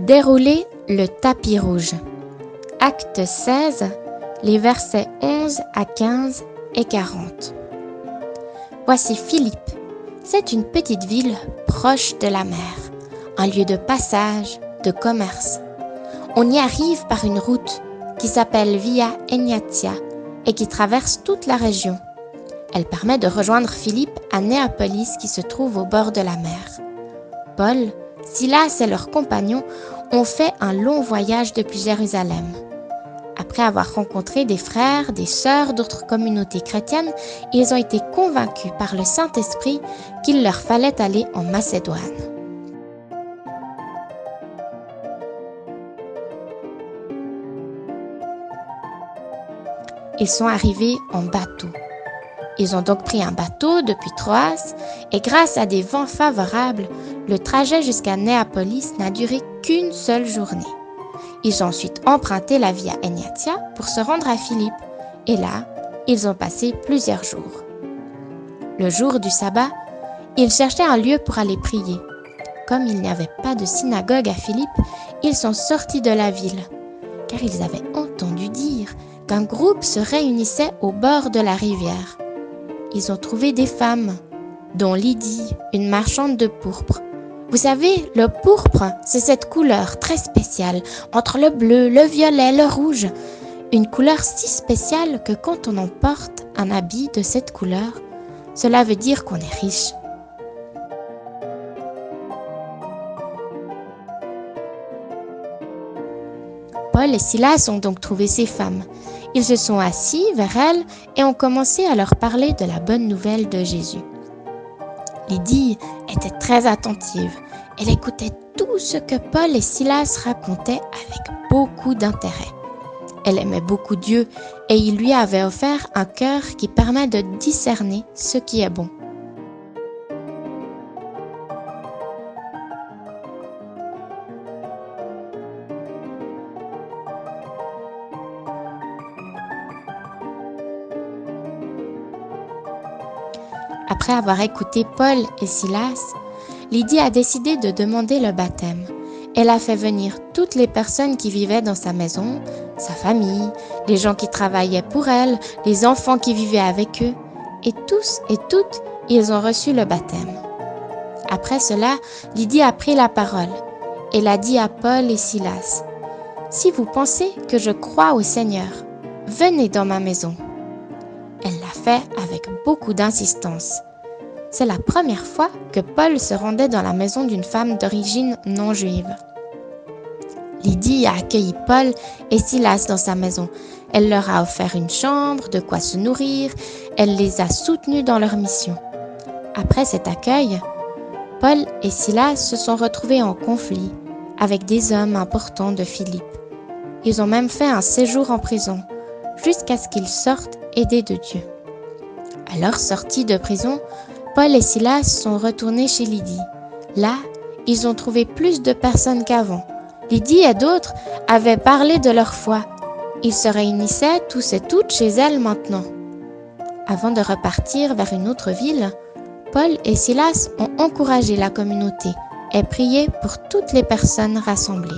Dérouler le tapis rouge. Acte 16, les versets 11 à 15 et 40. Voici Philippe. C'est une petite ville proche de la mer, un lieu de passage, de commerce. On y arrive par une route qui s'appelle Via Egnatia et qui traverse toute la région. Elle permet de rejoindre Philippe à Néapolis qui se trouve au bord de la mer. Paul, Silas et leurs compagnons ont fait un long voyage depuis Jérusalem. Après avoir rencontré des frères, des sœurs d'autres communautés chrétiennes, ils ont été convaincus par le Saint-Esprit qu'il leur fallait aller en Macédoine. Ils sont arrivés en bateau. Ils ont donc pris un bateau depuis Troas et grâce à des vents favorables, le trajet jusqu'à Néapolis n'a duré qu'une seule journée. Ils ont ensuite emprunté la Via Egnatia pour se rendre à Philippe et là, ils ont passé plusieurs jours. Le jour du sabbat, ils cherchaient un lieu pour aller prier. Comme il n'y avait pas de synagogue à Philippe, ils sont sortis de la ville car ils avaient entendu dire qu'un groupe se réunissait au bord de la rivière. Ils ont trouvé des femmes, dont Lydie, une marchande de pourpre. Vous savez, le pourpre, c'est cette couleur très spéciale, entre le bleu, le violet, le rouge. Une couleur si spéciale que quand on en porte un habit de cette couleur, cela veut dire qu'on est riche. Paul et Silas ont donc trouvé ces femmes. Ils se sont assis vers elles et ont commencé à leur parler de la bonne nouvelle de Jésus. Lydie était très attentive. Elle écoutait tout ce que Paul et Silas racontaient avec beaucoup d'intérêt. Elle aimait beaucoup Dieu et il lui avait offert un cœur qui permet de discerner ce qui est bon. Après avoir écouté Paul et Silas, Lydie a décidé de demander le baptême. Elle a fait venir toutes les personnes qui vivaient dans sa maison, sa famille, les gens qui travaillaient pour elle, les enfants qui vivaient avec eux, et tous et toutes, ils ont reçu le baptême. Après cela, Lydie a pris la parole. Elle a dit à Paul et Silas, « Si vous pensez que je crois au Seigneur, venez dans ma maison. » Elle l'a fait avec beaucoup d'insistance. C'est la première fois que Paul se rendait dans la maison d'une femme d'origine non juive. Lydie a accueilli Paul et Silas dans sa maison. Elle leur a offert une chambre, de quoi se nourrir. Elle les a soutenus dans leur mission. Après cet accueil, Paul et Silas se sont retrouvés en conflit avec des hommes importants de Philippe. Ils ont même fait un séjour en prison, jusqu'à ce qu'ils sortent aidés de Dieu. À leur sortie de prison, Paul et Silas sont retournés chez Lydie. Là, ils ont trouvé plus de personnes qu'avant. Lydie et d'autres avaient parlé de leur foi. Ils se réunissaient tous et toutes chez elle maintenant. Avant de repartir vers une autre ville, Paul et Silas ont encouragé la communauté et prié pour toutes les personnes rassemblées.